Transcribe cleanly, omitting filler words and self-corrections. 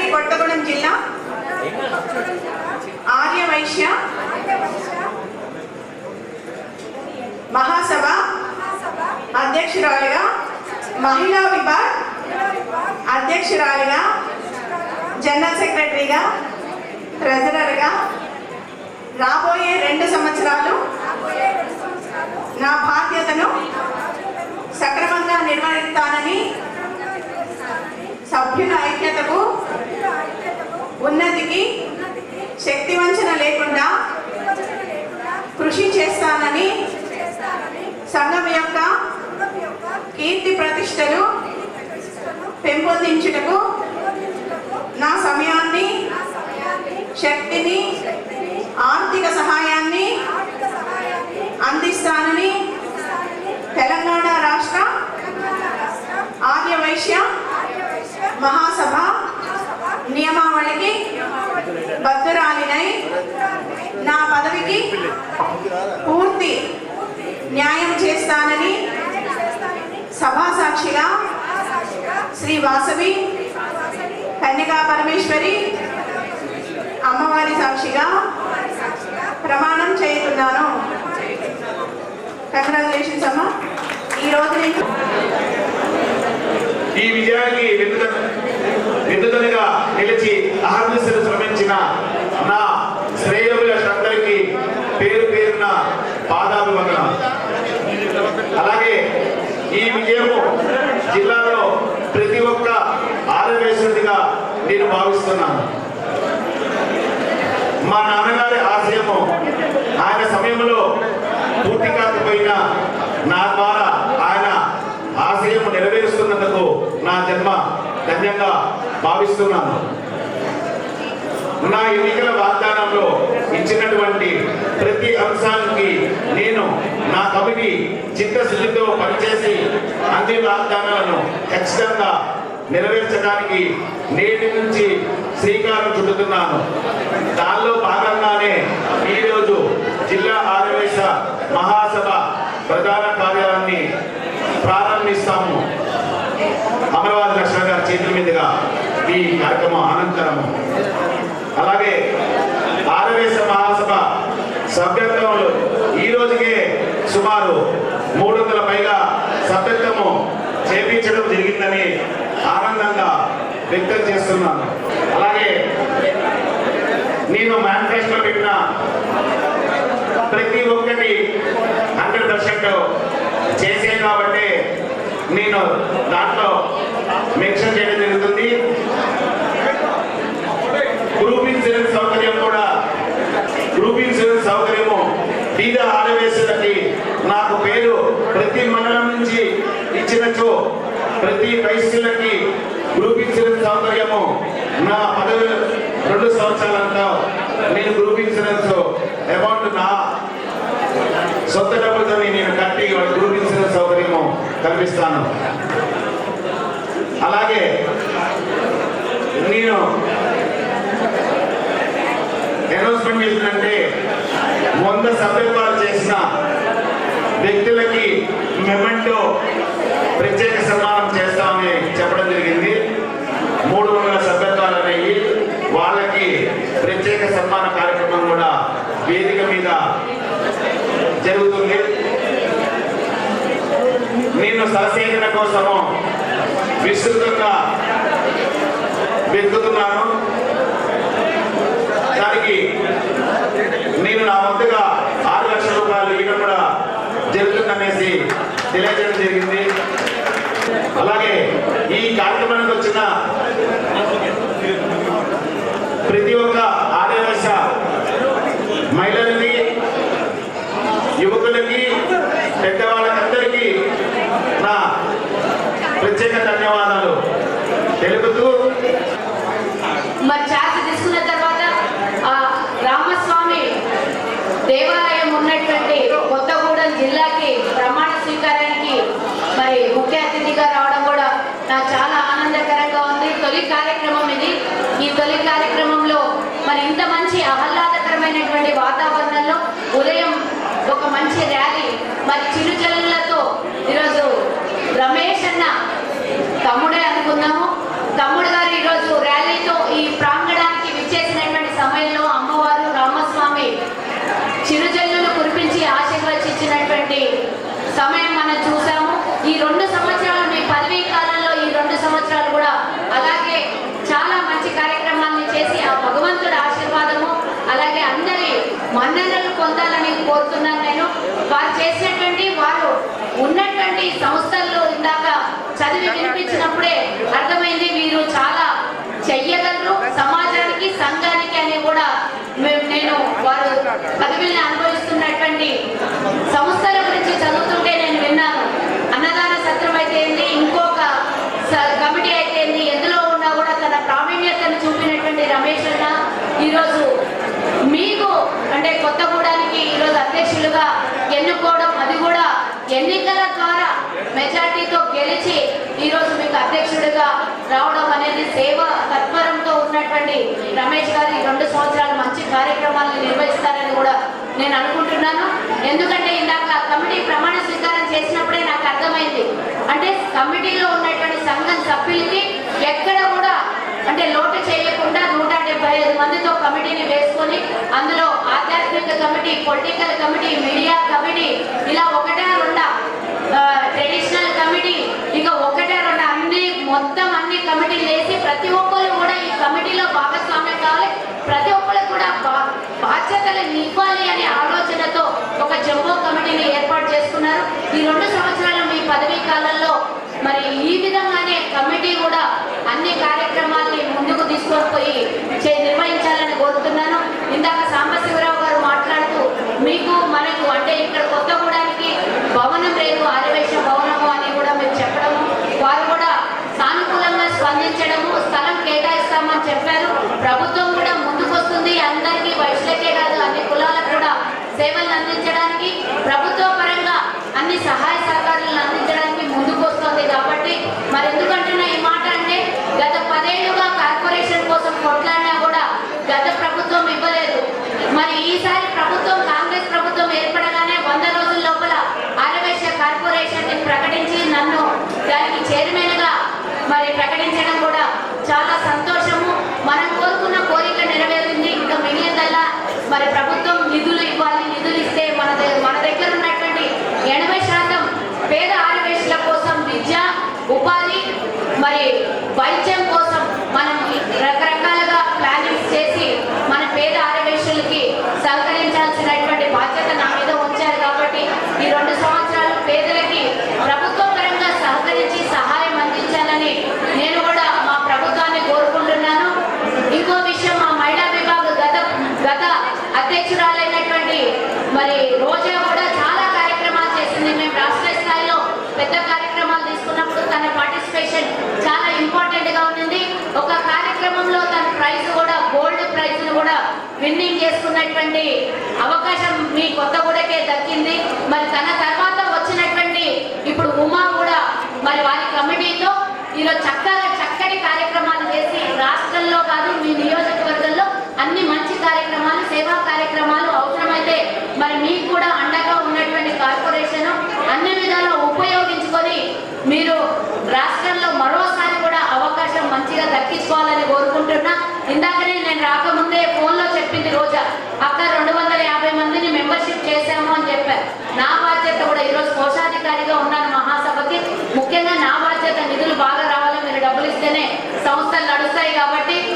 భద్రాద్రి కొత్తగూడెం జిల్లా ఆర్యవైశ్య మహాసభ అధ్యక్షురాలిగా, మహిళా విభాగ్ అధ్యక్షురాలిగా, జనరల్ సెక్రటరీగా, ట్రెజరర్గా రాబోయే 2 సంవత్సరాలు నా బాధ్యతను సక్రమంగా నిర్వహిస్తానని, సభ్యుల ఐక్యతకు, ఉన్నతికి శక్తివంచన లేకుండా కృషి చేస్తానని, సంఘం యొక్క కీర్తి ప్రతిష్టలు పెంపొందించుటకు నా సమయాన్ని, శక్తిని, ఆర్థిక సహాయాన్ని అందిస్తానని తెలంగాణ రాష్ట్ర ఆర్యవైశ్య మహాసభ నియమావళికి బద్దురాలినై నా పదవికి పూర్తి న్యాయం చేస్తానని సభా సాక్షిగా శ్రీ వాసవి కన్యకా పరమేశ్వరి అమ్మవారి సాక్షిగా ప్రమాణం చేస్తున్నాను. కంగ్రాచులేషన్స్ అమ్మా. ఈ రోజు ఈ విజయానికి వెన్నుదన్నుగా నిలిచి అహర్నిశలు శ్రమించిన నా శ్రేయోభిలాషులందరికీ పేరు పేరున పాదాభివందనం. అలాగే ఈ విజయము జిల్లాలో ప్రతి ఒక్క ఆర్యవైశ్యుడిగా నేను భావిస్తున్నాను. మా నాన్నగారి ఆశయము ఆయన సమయంలో పూర్తి కాకపోయినా నా ద్వారా ఆయన ఆశయము నెరవేరుస్తున్నందుకు నా జన్మ ధన్యంగా భావిస్తున్నాను. నా ఎన్నికల వాగ్దానంలో ఇచ్చినటువంటి ప్రతి అంశానికి నేను నా కమిటీ చిత్తశుద్ధితో పనిచేసి అన్ని వాగ్దానాలను ఖచ్చితంగా నెరవేర్చడానికి నేటి నుంచి శ్రీకారం చుట్టుతున్నాను. దానిలో భాగంగానే ఈరోజు జిల్లా ఆర్యవైశ్య మహాసభ ప్రధాన కార్యాలయాన్ని ప్రారంభిస్తాము. అమరవాది లక్ష్మణ గారి చేతుల మీదుగా ఈ కార్యక్రమం అనంతరము. అలాగే ఆర్యవైశ్య మహాసభ సభ్యత్వంలో ఈ రోజుకే సుమారు 300 పైగా సభ్యత్వము చేపించడం జరిగిందని ఆనందంగా వ్యక్తం చేస్తున్నాను. అలాగే నేను మేనిఫెస్టో పెట్టిన ప్రతి ఒక్కటి 100% చేసే కాబట్టి నేను దాంట్లో మెన్షన్ చేయడం జరుగుతుంది. గ్రూప్ ఇన్సూరెన్స్ సౌకర్యం కూడా, గ్రూప్ ఇన్సూరెన్స్ సౌకర్యము బీద ఆర్యవైశ్యులకి నాకు పేరు ప్రతి మండలం నుంచి ఇచ్చినచో ప్రతి వైశ్యులకి గ్రూప్ ఇన్సూరెన్స్ సౌకర్యము నా పదవి 2 సంవత్సరాలంతా నేను గ్రూప్ ఇన్సూరెన్స్ అమౌంట్ నా సొంత డబ్బులతో నేను కట్టి గ్రూప్ ఇన్సూరెన్స్ సౌకర్యము కల్పిస్తాను. అలాగే నేను అనౌన్స్మెంట్ చేసినంటే 100 సభ్యత్వాలు చేసిన వ్యక్తులకి మెమెంటో ప్రత్యేక సన్మానం చేస్తామని చెప్పడం జరిగింది. 300 సభ్యత్వాలు అనేవి వాళ్ళకి ప్రత్యేక సన్మాన కార్యక్రమం కూడా వేదిక మీద జరుగుతుంది. నేను సహసేకరణ కోసము విస్తృతంగా వెతుకుతున్నాను. దానికి నేను నా వంతుగా 6 లక్షల రూపాయలు ఇవ్వడం కూడా జరుగుతుందనేసి తెలియజేయడం జరిగింది. అలాగే ఈ కార్యక్రమానికి వచ్చిన ప్రతి ఒక్క ఆర్యవైశ్య మహిళలకి, యువకులకి, పెద్దవాళ్ళకందరికీ నా ప్రత్యేక ధన్యవాదాలు తెలుపుతూ ఛార్జ్ తీసుకున్న తర్వాత రామస్వామి దేవాలయం ఉన్నటువంటి కొత్తగూడెం జిల్లాకి ప్రమాణ స్వీకారానికి మరి ముఖ్య అతిథిగా రావడం కూడా నాకు చాలా ఆనందకరంగా ఉంది. తొలి కార్యక్రమం ఇది. ఈ తొలి కార్యక్రమంలో మరి ఇంత మంచి ఆహ్లాదకరమైనటువంటి వాతావరణంలో ఉదయం ఒక మంచి ర్యాలీ మరి చిరుజల్లులతో ఈరోజు రమేష్ అన్న తమ్ముడే అనుకున్నాము. తమ్ముడు గారు ఈరోజు ర్యాలీతో ఈ మన్ననలు పొందాలని కోరుతున్నాను. నేను వారు చేసినటువంటి వారు ఉన్నటువంటి సంస్థల్లో ఇందాక చదివి వినిపించినప్పుడే అర్థమైంది వీరు చాలా చెయ్యగలరు సమాజానికి సంఘానికి అని కూడా నేను వారు పదవిని అనుభవిస్తున్నటువంటి సంస్థల గురించి చదువుతుంటే నేను విన్నాను. అన్నదాన సత్రం అయితే ఏంది, ఇంకొక కమిటీ అయితే ఏంది, ఎందులో ఉన్నా కూడా తన ప్రావీణ్యతను చూపినటువంటి రమేష్ అన్న ఈరోజు మీకు అంటే కొత్తగూడానికి ఈరోజు అధ్యక్షులుగా ఎన్నుకోవడం, అది కూడా ఎన్నికల ద్వారా మెజార్టీతో గెలిచి ఈరోజు మీకు అధ్యక్షుడిగా రావడం అనేది సేవ తత్పరంతో ఉన్నటువంటి రమేష్ గారు ఈ 2 సంవత్సరాలు మంచి కార్యక్రమాలను నిర్వహిస్తారని కూడా నేను అనుకుంటున్నాను. ఎందుకంటే ఇందాక కమిటీ ప్రమాణ స్వీకారం చేసినప్పుడే నాకు అర్థమైంది. అంటే కమిటీలో ఉన్నటువంటి సంఘం సభ్యులకి ఎక్కడ కూడా అంటే లోటు చేయకుండా 175 మందితో కమిటీని వేసుకొని అందులో ఆధ్యాత్మిక committee, political committee, media committee, ఇలా 1-2 ట్రెడిషనల్ కమిటీ, ఇక 1-2 మొత్తం అన్ని కమిటీలు వేసి ప్రతి ఒక్కరు కూడా ఈ కమిటీలో భాగస్వామ్యం కావాలి, ప్రతి ఒక్కరు కూడా బాధ్యతలను ఇవ్వాలి అనే ఆలోచనతో ఒక జంబో కమిటీని ఏర్పాటు చేసుకున్నారు. ఈ 2 సంవత్సరాల మీ పదవీ కాలంలో మరి ఈ విధంగానే కమిటీ కూడా అన్ని కార్యక్రమాల్ని ముందుకు తీసుకొని పోయి నిర్వహించాలని కోరుతున్నాను. ఇందాక సాంబశివరావు గారు మాట్లాడుతూ మీకు మనకు అంటే ఇక్కడ కొత్తగూడానికి భవనం లేదు, ఆర్యవైశ్య భవనము అని కూడా మీరు చెప్పడము, వారు కూడా సానుకూలంగా స్పందించడము, స్థలం కేటాయిస్తామని చెప్పారు. ప్రభుత్వం కూడా ముందుకొస్తుంది, అందరికీ వైశ్యులకే కాదు అన్ని కులాలకు కూడా సేవలను అందించడానికి ప్రభుత్వ పరంగా అన్ని సహాయ సహకారాలను అందించడానికి ముందుకు వస్తుంది. కాబట్టి మరి ఎందుకంటున్నా ఈ మాట అంటే గత 10 ఏళ్లుగా కార్పొరేషన్ కోసం కొట్లాడినా కూడా గత ప్రభుత్వం ఇవ్వలేదు. మరి ఈసారి ప్రభుత్వం కాంగ్రెస్ ప్రభుత్వం ఏర్పడగానే 100 రోజుల లోపల ఆర్యవైశ్య కార్పొరేషన్ ప్రకటించి నన్ను దానికి చైర్మన్ గా మరి ప్రకటించడం కూడా చాలా సంతోషము. మనం కోరుకున్న కోరిక నెరవేరింది. ఇంకా మిగిలిందల్లా మరి ప్రభుత్వం నిధులు ఇవ్వాలి. నిధులు ఇస్తే మన దగ్గర ఉన్నటువంటి 80% పేద ఆర్యవైశ్యుల కోసం విద్య, ఉపాధి, మరి వైద్యం కోసం మనం రకరకాలుగా ప్లానింగ్స్ చేసి మన పేద ఆర్యవైశ్యులకి సహకరించాల్సినటువంటి బాధ్యత నా మీద ఉంచారు. కాబట్టి ఈ 2 సంవత్సరాలు పేదలకి ప్రభుత్వ పరంగా సహకరించి సహాయం అందించాలని నేను కూడా మా ప్రభుత్వాన్ని కోరుకుంటున్నాను. ఇంకో విషయం, మా మహిళా విభాగ గత అధ్యక్షురాలైనటువంటి మరి రోజా కూడా చాలా కార్యక్రమాలు చేసింది. మేము రాష్ట్ర స్థాయిలో పెద్ద కార్యక్రమాలు తీసుకున్నప్పుడు తన పార్టిసిపేషన్ చాలా ఇంపార్టెంట్ గా ఉంది. ఒక కార్యక్రమంలో తన ప్రైజ్ కూడా గోల్డ్ ప్రైజ్ కూడా విన్నింగ్ చేసుకున్నటువంటి అవకాశం మీ కొత్తగూడకే దక్కింది. మరి తన తర్వాత వచ్చినటువంటి ఇప్పుడు ఉమా కూడా మరి వారి కమిటీతో ఈరోజు చక్కటి కార్యక్రమాలు చేసి రాష్ట్రంలో కాదు మీ నియోజకవర్గంలో అన్ని మంచి కార్యక్రమాలు, సేవా కార్యక్రమాలు అవసరమైతే మరి మీకు కూడా అండగా ఉన్నటువంటి కార్పొరేషన్ అన్ని విధాలా ఉపయోగించుకొని మీరు రాష్ట్రంలో మరోసారి కూడా అవకాశం మంచిగా దక్కించుకోవాలని కోరుకుంటున్నా. ఇందాకనే నేను రాకముందే ఫోన్లో చెప్పింది రోజా, అక్క 250 మందిని మెంబర్షిప్ చేశాము అని చెప్పారు. నా బాధ్యత కూడా ఈరోజు కోశాధికారిగా ఉన్నాను మహాసభకి. ముఖ్యంగా నా బాధ్యత నిధులు బాగా రావాలి, మీరు డబ్బులు ఇస్తేనే సంస్థలు నడుస్తాయి కాబట్టి